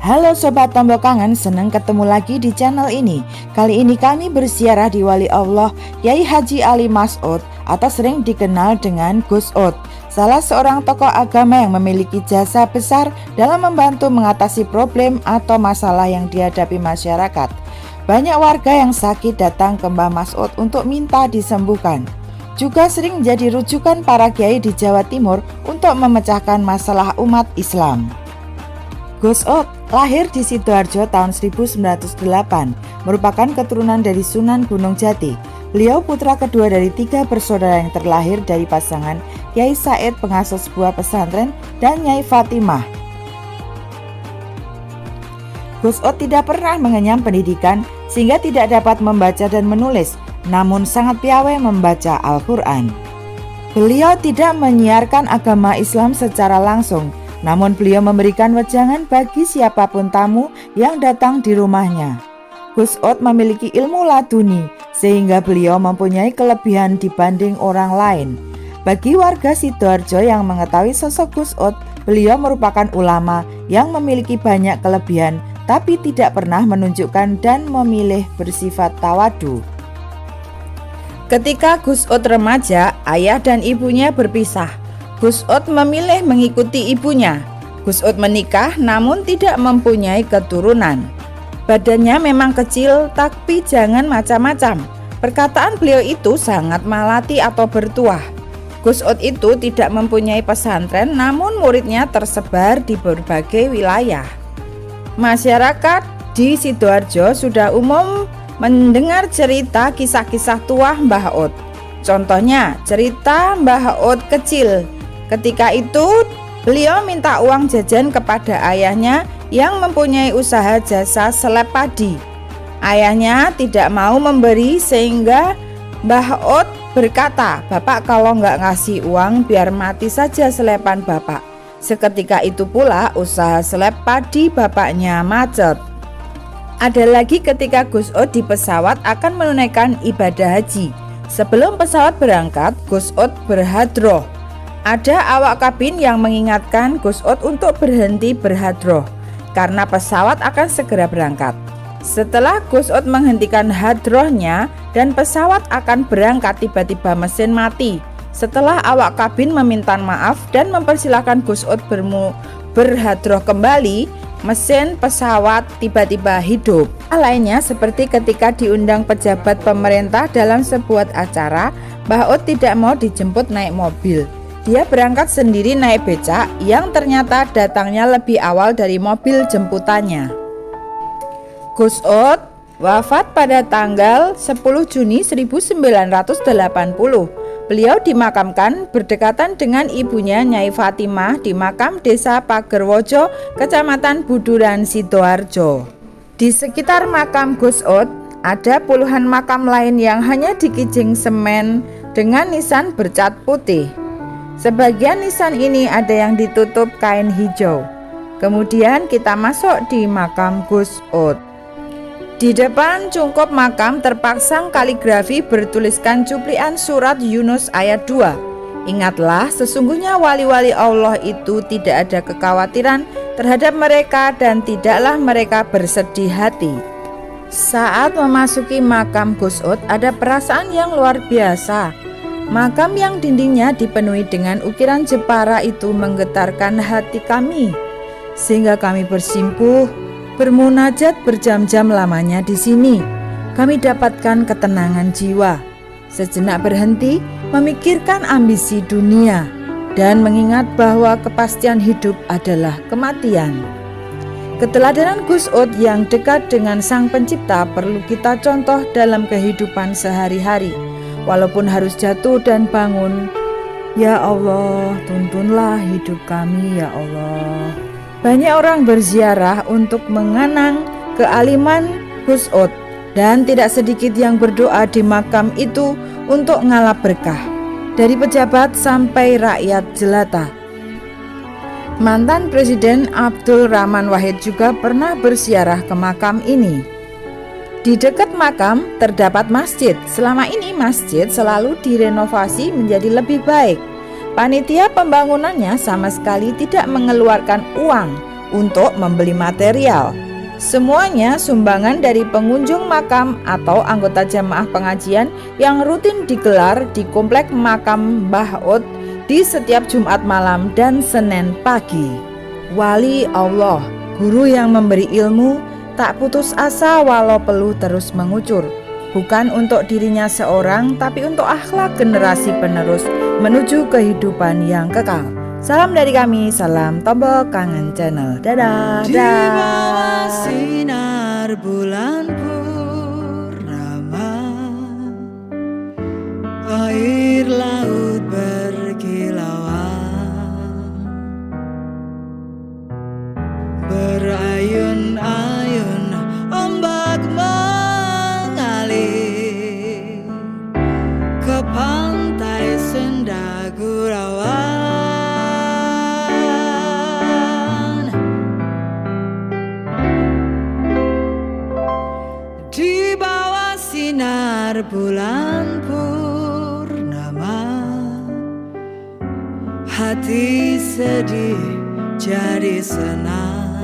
Halo Sobat Tombol Kangen, senang ketemu lagi di channel ini. Kali ini kami berziarah di Wali Allah Kyai Haji Ali Mas'ud atau sering dikenal dengan Gus Ud, salah seorang tokoh agama yang memiliki jasa besar dalam membantu mengatasi problem atau masalah yang dihadapi masyarakat. Banyak warga yang sakit datang ke Mbah Mas'ud untuk minta disembuhkan. Juga sering menjadi rujukan para kiai di Jawa Timur untuk memecahkan masalah umat Islam. Gus Ud lahir di Sidoarjo tahun 1908, merupakan keturunan dari Sunan Gunung Jati. Beliau putra kedua dari 3 bersaudara yang terlahir dari pasangan Kyai Said, pengasuh sebuah pesantren, dan Nyai Fatimah. Gus Ud tidak pernah mengenyam pendidikan sehingga tidak dapat membaca dan menulis, namun sangat piawai membaca Al-Quran. Beliau tidak menyiarkan agama Islam secara langsung, namun beliau memberikan wejangan bagi siapapun tamu yang datang di rumahnya. Gus Ud memiliki ilmu laduni sehingga beliau mempunyai kelebihan dibanding orang lain. Bagi warga Sidoarjo yang mengetahui sosok Gus Ud, beliau merupakan ulama yang memiliki banyak kelebihan tapi tidak pernah menunjukkan dan memilih bersifat tawadu. Ketika Gus Ud remaja, ayah dan ibunya berpisah. Gus Ud memilih mengikuti ibunya. Gus Ud menikah namun tidak mempunyai keturunan. Badannya memang kecil tapi jangan macam-macam. Perkataan beliau itu sangat malati atau bertuah. Gus Ud itu tidak mempunyai pesantren namun muridnya tersebar di berbagai wilayah. Masyarakat di Sidoarjo sudah umum mendengar cerita kisah-kisah tuah Mbah Ud. Contohnya cerita Mbah Ud kecil. Ketika itu beliau minta uang jajan kepada ayahnya yang mempunyai usaha jasa selep padi. Ayahnya tidak mau memberi sehingga Mbah Ud berkata, "Bapak kalau nggak ngasih uang biar mati saja selepan bapak." Seketika itu pula usaha selep padi bapaknya macet. Ada lagi ketika Gus Ud di pesawat akan menunaikan ibadah haji. Sebelum pesawat berangkat, Gus Ud berhadroh. Ada awak kabin yang mengingatkan Gus Ud untuk berhenti berhadroh karena pesawat akan segera berangkat. Setelah Gus Ud menghentikan hadrohnya dan pesawat akan berangkat, tiba-tiba mesin mati. Setelah awak kabin meminta maaf dan mempersilahkan Gus Ud berhadroh kembali, mesin pesawat tiba-tiba hidup. Lainnya seperti ketika diundang pejabat pemerintah dalam sebuah acara, Mbah Ud tidak mau dijemput naik mobil. Dia berangkat sendiri naik becak yang ternyata datangnya lebih awal dari mobil jemputannya. Gus Ud wafat pada tanggal 10 Juni 1980. Beliau dimakamkan berdekatan dengan ibunya Nyai Fatimah di makam desa Pagerwojo, Kecamatan Buduran, Sidoarjo. Di sekitar makam Gus Ud ada puluhan makam lain yang hanya dikijing semen dengan nisan bercat putih. Sebagian nisan ini ada yang ditutup kain hijau. Kemudian kita masuk di makam Gus Ud. Di depan cungkup makam terpasang kaligrafi bertuliskan cuplikan surat Yunus ayat 2. Ingatlah, sesungguhnya wali-wali Allah itu tidak ada kekhawatiran terhadap mereka dan tidaklah mereka bersedih hati. Saat memasuki makam Gus Ud ada perasaan yang luar biasa. Makam yang dindingnya dipenuhi dengan ukiran Jepara itu menggetarkan hati kami, sehingga kami bersimpuh, bermunajat berjam-jam lamanya di sini. Kami dapatkan ketenangan jiwa. Sejenak berhenti, memikirkan ambisi dunia, dan mengingat bahwa kepastian hidup adalah kematian. Keteladanan Gus Ud yang dekat dengan Sang Pencipta perlu kita contoh dalam kehidupan sehari-hari. Walaupun harus jatuh dan bangun, ya Allah, tuntunlah hidup kami ya Allah. Banyak orang berziarah untuk mengenang kealiman Gus Ud dan tidak sedikit yang berdoa di makam itu untuk ngalap berkah dari pejabat sampai rakyat jelata. Mantan Presiden Abdul Rahman Wahid juga pernah berziarah ke makam ini. Di dekat makam terdapat masjid. Selama ini masjid selalu direnovasi menjadi lebih baik. Panitia pembangunannya sama sekali tidak mengeluarkan uang untuk membeli material. Semuanya sumbangan dari pengunjung makam atau anggota jamaah pengajian yang rutin digelar di Komplek Makam Mbah Ut di setiap Jumat malam dan Senin pagi. Wali Allah, guru yang memberi ilmu, tak putus asa walau peluh terus mengucur. Bukan untuk dirinya seorang, tapi untuk akhlak generasi penerus menuju kehidupan yang kekal. Salam dari kami, salam Tombok Kangen Channel. Dadah. Di bawah sinar bulan purnama, air laut berkilauan, berayun-ayun ombak mengalir ke pantai Senda Gurauan. Di bawah sinar bulan purnama, hati sedih jadi senang.